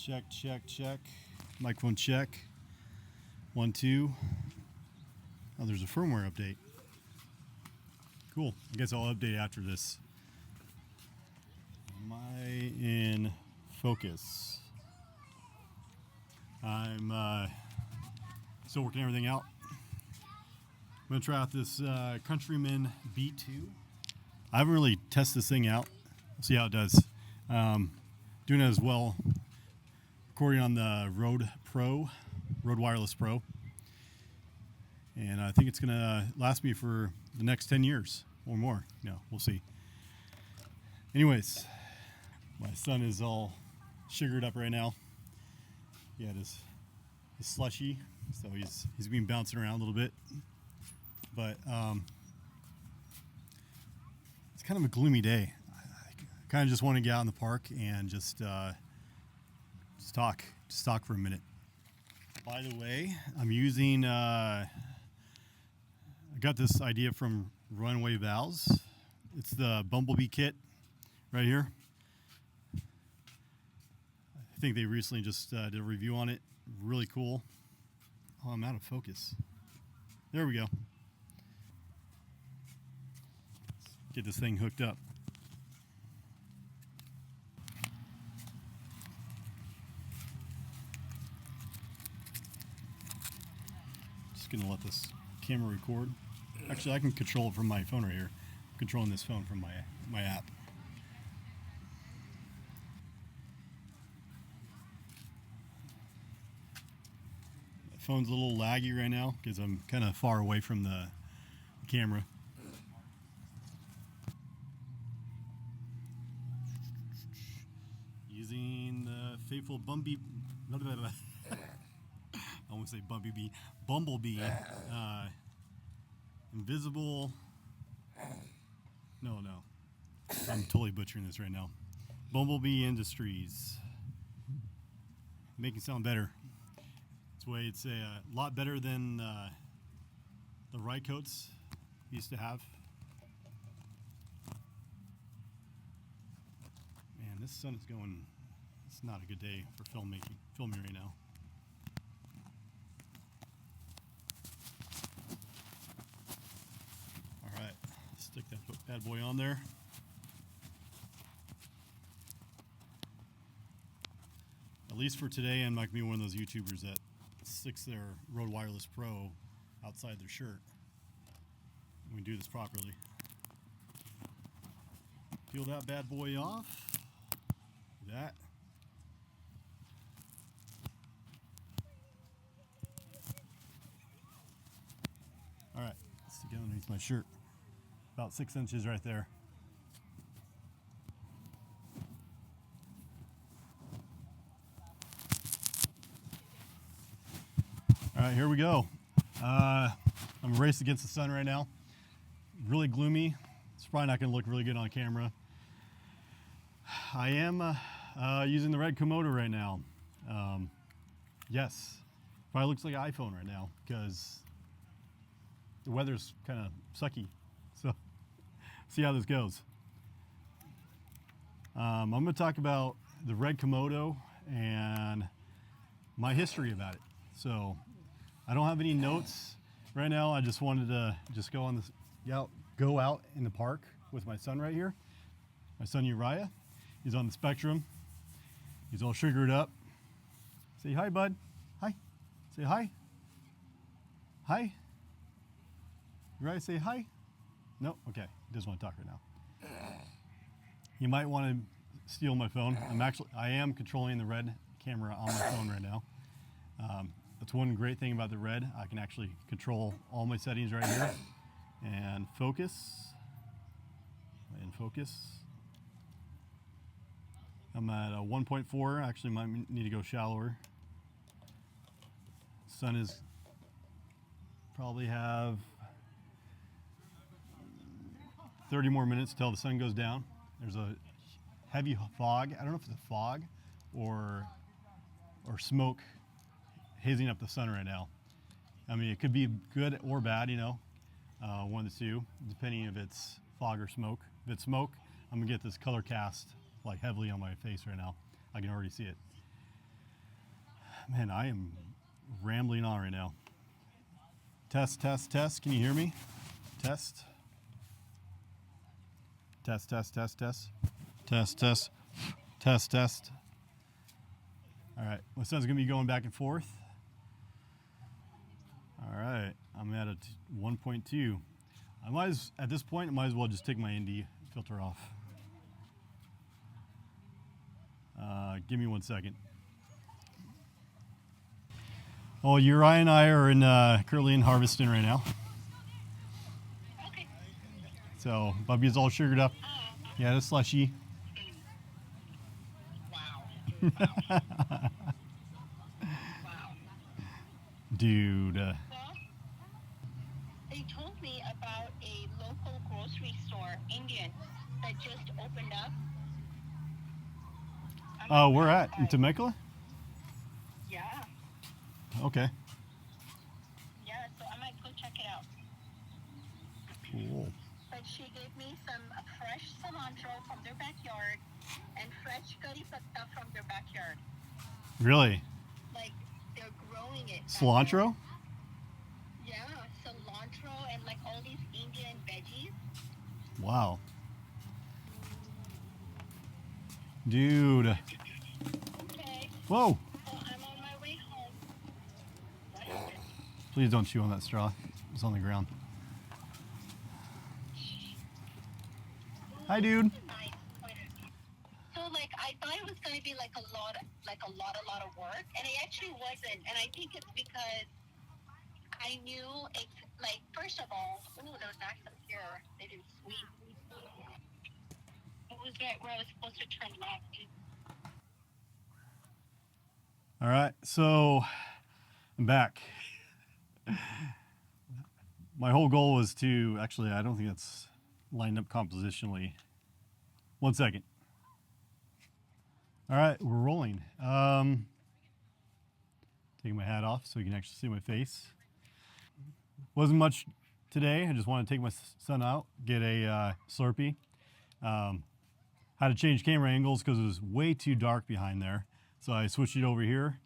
Check, check, check. Microphone check. 1, 2. Oh, there's a firmware update. Cool. I guess I'll update after this. Am I in focus? I'm still working everything out. I'm going to try out this Countryman B2. I haven't really tested this thing out. We'll see how it does. Doing it as well. Recording on the Rode Wireless Pro. And I think it's going to last me for the next 10 years or more. No, we'll see. Anyways, my son is all sugared up right now. He had his slushy, so he's been bouncing around a little bit. But it's kind of a gloomy day. I kind of just want to get out in the park and just talk for a minute. By the way, I'm using, I got this idea from Runway Valves. It's the Bumblebee kit right here. I think they recently just did a review on it. Really cool. Oh, I'm out of focus. There we go. Let's get this thing hooked up. Just gonna let this camera record. Actually, I can control it from my phone right here. I'm controlling this phone from my app. The phone's a little laggy right now because I'm kind of far away from the camera. Using the faithful Bumblebee. I won't say Bumblebee. Invisible. No. I'm totally butchering this right now. Bumblebee Industries. Make it sound better. This way it's a lot better than the Rycoats used to have. Man, this sun is going. It's not a good day for filming right now. All right, stick that bad boy on there. At least for today, I'm not gonna be one of those YouTubers that sticks their Rode Wireless Pro outside their shirt. We do this properly. Peel that bad boy off. That. All right, stick it underneath my shirt. About 6 inches right there. All right, here we go. I'm racing against the sun right now. Really gloomy. It's probably not going to look really good on camera. I am using the red Komodo right now. Yes, probably looks like an iPhone right now because the weather's kind of sucky. So, see how this goes. I'm going to talk about the red Komodo and my history about it. So, I don't have any notes right now. I just wanted to just go out in the park with my son right here. My son Uriah. He's on the spectrum. He's all sugared up. Say hi, bud. Hi. Say hi. Hi. Uriah, say hi. No? Okay. He doesn't want to talk right now. You might want to steal my phone. I am controlling the red camera on my phone right now. That's one great thing about the red. I can actually control all my settings right here. And focus. And focus. I'm at a 1.4. Actually, might need to go shallower. Sun is probably have 30 more minutes till the sun goes down. There's a heavy fog. I don't know if it's a fog or smoke hazing up the sun right now. I mean, it could be good or bad, one of the two, depending if it's fog or smoke. If it's smoke, I'm gonna get this color cast like heavily on my face right now. I can already see it. Man, I am rambling on right now. Test, test, test. Can you hear me? Test. Test, test, test, test. Test, test, test, test. All right, my son's gonna be going back and forth. All right, I'm at a 1.2. At this point, I might as well just take my ND filter off. Give me 1 second. Oh, Uriah and I are currently in Harveston right now. Okay. So Bubby's all sugared up. Yeah, it's slushy. Wow. Wow. Dude. Well, they told me about a local grocery store, Indian, that just opened up. Where at? In Temecula? Yeah. Okay. Yeah, so I might go check it out. Cool. But she gave me some fresh cilantro from their backyard and fresh curry patta from their backyard. Really? Like, they're growing it. Cilantro? Yeah, cilantro and like all these Indian veggies. Wow. Dude. Okay, Whoa. so I'm on my way home. What is it? Please don't chew on that straw. It's on the ground. Hi, dude. Nice. So like I thought it was gonna be like a lot of work, and it actually wasn't. And I think it's because I knew it's like first of all, there was access here. They didn't sweep. It was right where I was supposed to turn left. All right, so I'm back. My whole goal was to, actually, I don't think that's lined up compositionally. 1 second. All right, we're rolling. Taking my hat off so you can actually see my face. Wasn't much today. I just wanted to take my son out, get a Slurpee. Had to change camera angles because it was way too dark behind there. So I switched it over here,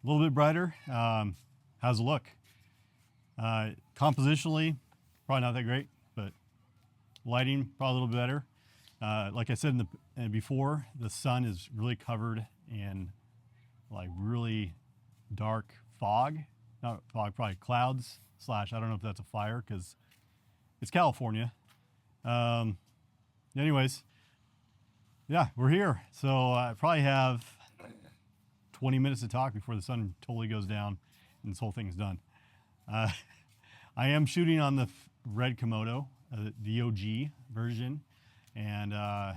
a little bit brighter. How's it look? Compositionally, probably not that great, but lighting probably a little bit better. Like I said before, the sun is really covered in like really dark fog. Not fog, probably clouds / I don't know if that's a fire because it's California. Anyways, yeah, we're here. So I probably have 20 minutes to talk before the sun totally goes down and this whole thing's done. I am shooting on the Red Komodo, the OG version, and my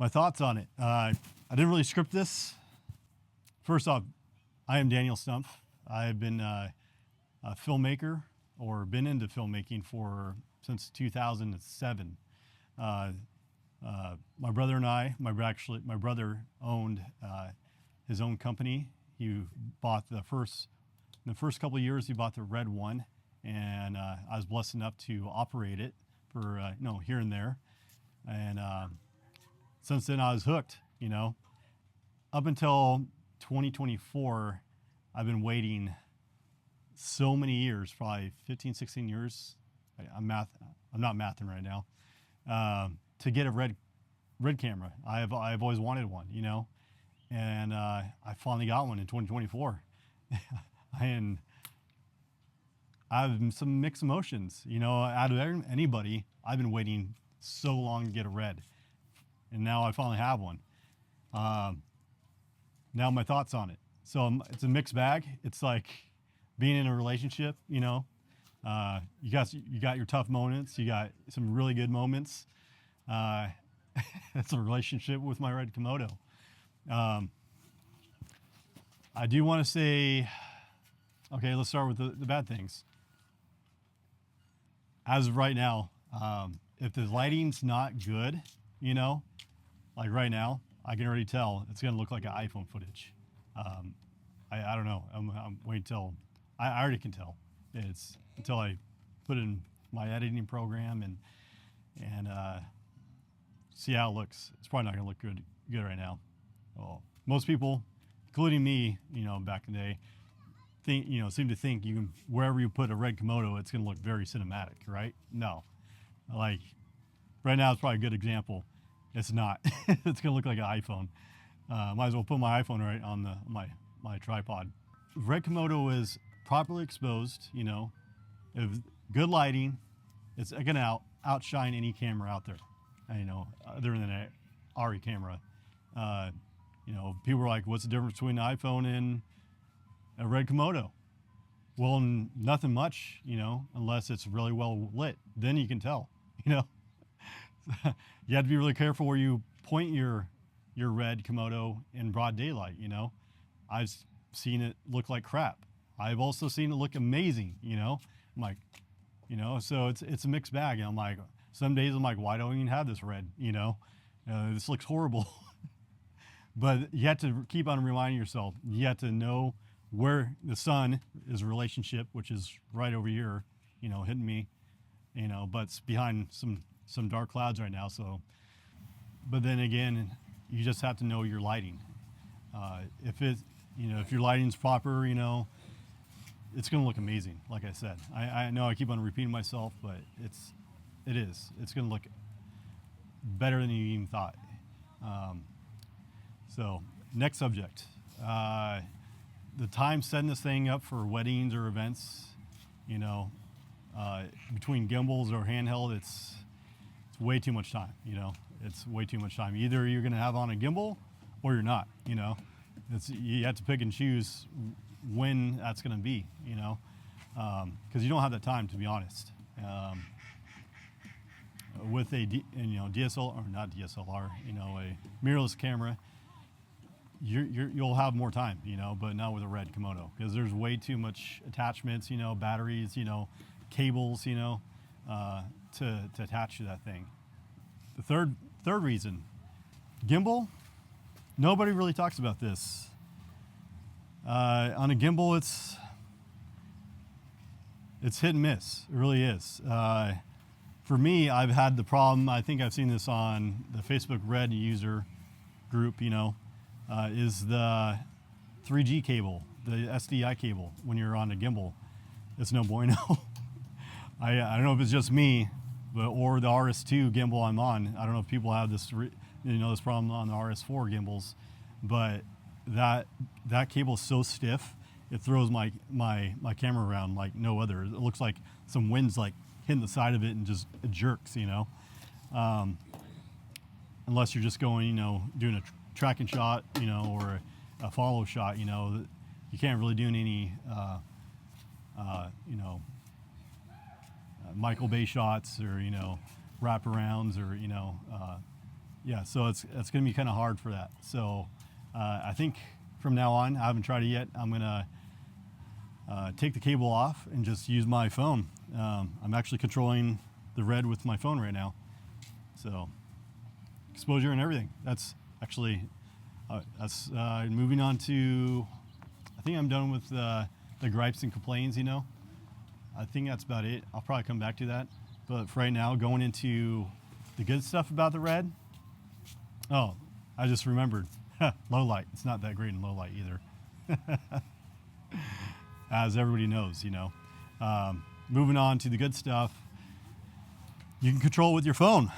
thoughts on it. I didn't really script this. First off, I am Daniel Stumpf. I've been a filmmaker or been into filmmaking since 2007. My brother and I, my brother owned his own company. He bought in the first couple of years, he bought the Red One, and I was blessed enough to operate it for here and there. And since then, I was hooked. Up until 2024, I've been waiting so many years, probably 15, 16 years. I'm not mathing right now. To get a red camera. I've always wanted one, and I finally got one in 2024. And I have some mixed emotions, out of anybody. I've been waiting so long to get a red, and now I finally have one. Now my thoughts on it. So it's a mixed bag. It's like being in a relationship, you got your tough moments. You got some really good moments. That's a relationship with my Red Komodo. I do want to say, okay, let's start with the bad things. As of right now, if the lighting's not good, like right now, I can already tell it's going to look like an iPhone footage. I don't know. I'm waiting till I already can tell. It's until I put in my editing program and see how it looks. It's probably not going to look good right now. Well, most people including me, back in the day, seem to think you can, wherever you put a red Komodo, it's going to look very cinematic, right? No, like right now it's probably a good example. It's not. It's going to look like an iPhone. Might as well put my iPhone right on my tripod. Red Komodo is properly exposed, if good lighting, it's going to outshine any camera out there, other than an ARRI camera. People are like, what's the difference between an iPhone and a Red Komodo? Well, nothing much, unless it's really well lit. Then you can tell, You have to be really careful where you point your Red Komodo in broad daylight, I've seen it look like crap. I've also seen it look amazing, I'm like, so it's a mixed bag. And I'm like, some days I'm like, why don't I even have this red, this looks horrible. But you have to keep on reminding yourself, you have to know where the sun is a relationship, which is right over here, hitting me, but it's behind some dark clouds right now. So, but then again, you just have to know your lighting. If your lighting's proper, it's going to look amazing. Like I said, I know I keep on repeating myself, but it is. It's going to look better than you even thought. So next subject, the time setting this thing up for weddings or events, between gimbals or handheld, it's way too much time, it's way too much time. Either you're going to have on a gimbal or you're not, you have to pick and choose when that's going to be, because you don't have the time, to be honest. With a DSLR, or not DSLR, a mirrorless camera, you'll have more time, but not with a Red Komodo, because there's way too much attachments, batteries, cables, to attach to that thing. The third reason, gimbal. Nobody really talks about this. On a gimbal, it's hit and miss. It really is. For me, I've had the problem. I think I've seen this on the Facebook Red user group. Is the 3G cable, the SDI cable, when you're on a gimbal. It's no bueno. I don't know if it's just me, or the RS2 gimbal I'm on. I don't know if people have this this problem on the RS4 gimbals, but that cable is so stiff, it throws my camera around like no other. It looks like some wind's like hitting the side of it and just it jerks, unless you're just going, doing a tracking shot, or a follow shot, you can't really do any, Michael Bay shots or, wraparounds or, so it's going to be kind of hard for that. So I think from now on, I haven't tried it yet, I'm going to take the cable off and just use my phone. I'm actually controlling the Red with my phone right now. So exposure and everything. That's actually, moving on to, I think I'm done with the gripes and complaints, I think that's about it. I'll probably come back to that. But for right now, going into the good stuff about the Red. Oh, I just remembered. Low light. It's not that great in low light either. As everybody knows, Moving on to the good stuff. You can control it with your phone,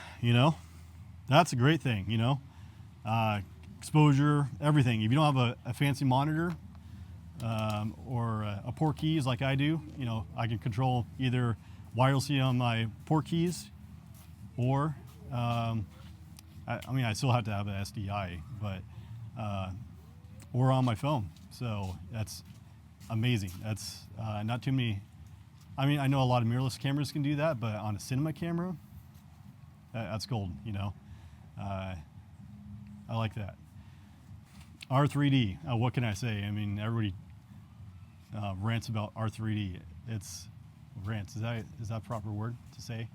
That's a great thing, Exposure, everything. If you don't have a fancy monitor, or a port keys like I do, I can control either wirelessly on my port keys, or I still have to have an SDI, but or on my phone. So that's amazing. That's not too many. I know a lot of mirrorless cameras can do that, but on a cinema camera, that's gold. I like that. R3D. What can I say? Everybody rants about R3D. It's rants. Is that a proper word to say?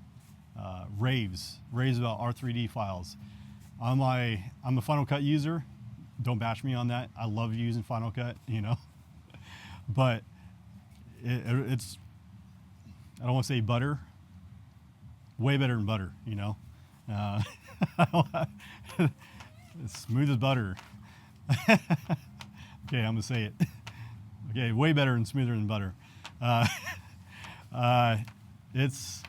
Raves about R3D files. I'm a Final Cut user. Don't bash me on that. I love using Final Cut, but it's, I don't want to say butter. Way better than butter, It's smooth as butter. Okay, Okay, I'm gonna say it. Okay, way better and smoother than butter. Uh, it's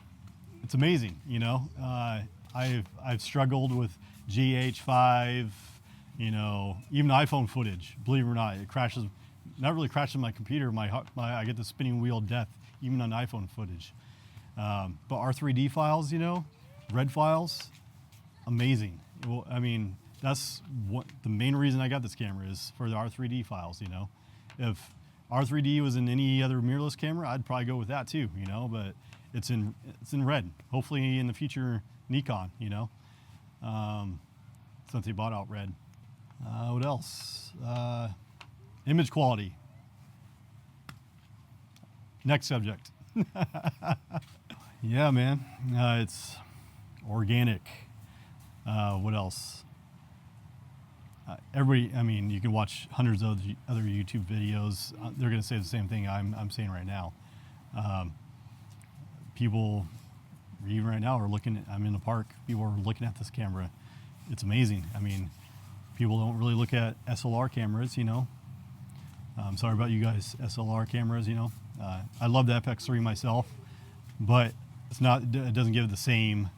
amazing, you know. I've struggled with GH5, you know, even iPhone footage. Believe it or not, it crashes. Not really crashes my computer. I get the spinning wheel death even on iPhone footage. But R3D files, you know, red files, amazing. Well, I mean, that's what the main reason I got this camera is for the R3D files, you know. If R3D was in any other mirrorless camera, I'd probably go with that too, you know, but it's in red. Hopefully in the future, Nikon, you know, since they bought out red. What else? Image quality. Next subject. Yeah, man, it's organic. What else? Everybody, I mean, you can watch hundreds of other YouTube videos. They're going to say the same thing I'm saying right now. People, even right now, are looking. I'm in the park. People are looking at this camera. It's amazing. I mean, people don't really look at SLR cameras, you know. I'm sorry about you guys, SLR cameras, you know. I love the FX3 myself, but it's not. It doesn't give the same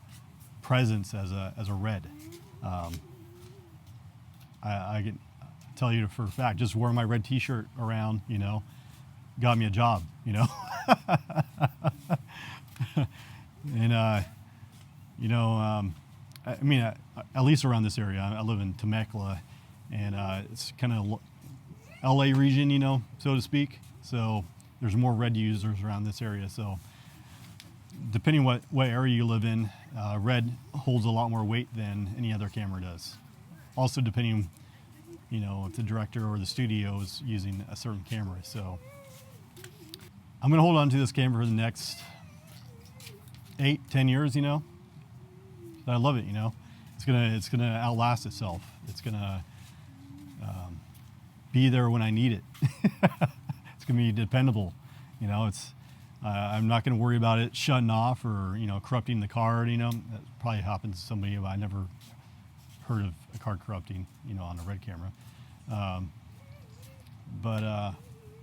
presence as a red. I can tell you for a fact, just wearing my red T-shirt around, you know, got me a job, you know. And you know, I mean, at least around this area, I live in Temecula, and it's kind of LA region, you know, so to speak. So there's more red users around this area. So depending what area you live in, red holds a lot more weight than any other camera does. Also depending, you know, if the director or the studio is using a certain camera. So I'm gonna hold on to this camera for the next 8-10 years, you know. I love it, you know. It's gonna outlast itself. It's gonna be there when I need it. It's gonna be dependable, you know. I'm not gonna worry about it shutting off or, you know, corrupting the card. You know, that probably happens to somebody, but I never heard of a card corrupting, you know, on a red camera. But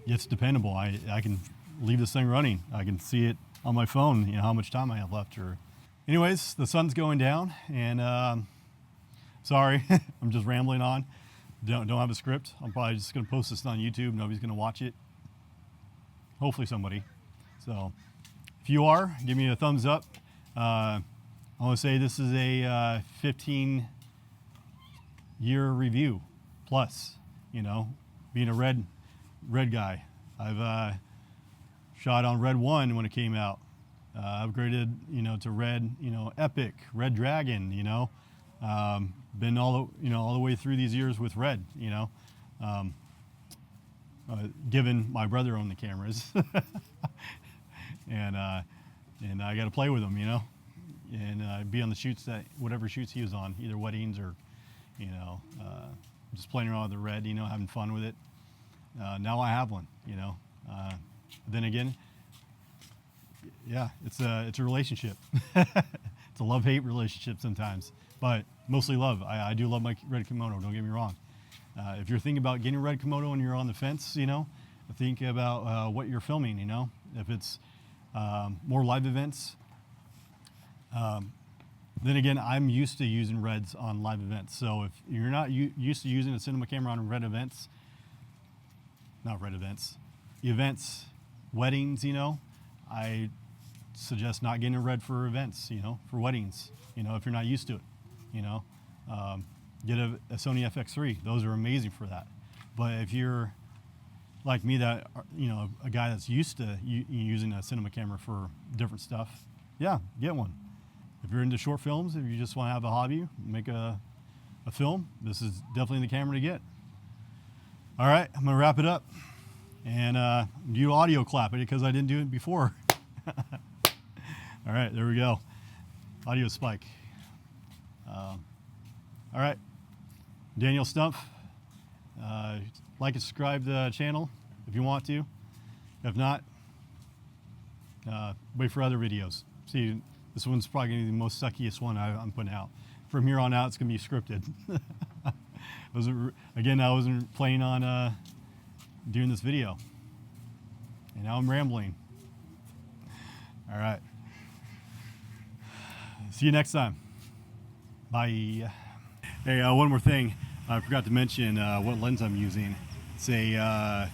it's dependable. I can leave this thing running. I can see it on my phone, you know, how much time I have left. Or, anyways, the sun's going down, and sorry, I'm just rambling on. Don't have a script. I'm probably just gonna post this on YouTube. Nobody's gonna watch it. Hopefully somebody. So if you are, give me a thumbs up. I want to say this is a 15-year review plus, you know, being a red guy. I've shot on Red 1 when it came out. Upgraded, you know, to Red, you know, Epic, Red Dragon, you know. Been all the way through these years with Red, you know. Given my brother owned the cameras, and I got to play with them, you know, and be on the shoots whatever shoots he was on, either weddings or, you know, just playing around with the Red, you know, having fun with it. Now I have one, you know. Then again, yeah, it's a relationship. It's a love-hate relationship sometimes, but mostly love. I do love my Red Komodo, don't get me wrong. If you're thinking about getting a Red Komodo and you're on the fence, you know, think about what you're filming, you know. If it's more live events, then again, I'm used to using Reds on live events. So if you're not used to using a cinema camera on events, weddings, you know, I suggest not getting a Red for events, you know, for weddings, you know, if you're not used to it, you know. Get a Sony FX3. Those are amazing for that. But if you're like me, that, you know, a guy that's used to using a cinema camera for different stuff, yeah, get one. If you're into short films, if you just want to have a hobby, make a film, this is definitely the camera to get. All right, I'm gonna wrap it up and do audio clap it because I didn't do it before. All right, there we go. Audio spike. All right, Daniel Stumpf. Like and subscribe to the channel if you want to. If not, wait for other videos. See, this one's probably going to be the most suckiest one I'm putting out. From here on out, it's going to be scripted. Again, I wasn't planning on doing this video. And now I'm rambling. All right. See you next time. Bye. Hey, one more thing. I forgot to mention what lens I'm using. It's a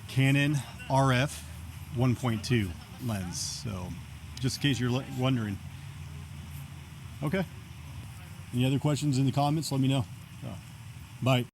Canon RF 1.2 lens. So just in case you're wondering. Okay. Any other questions in the comments, let me know. Bye.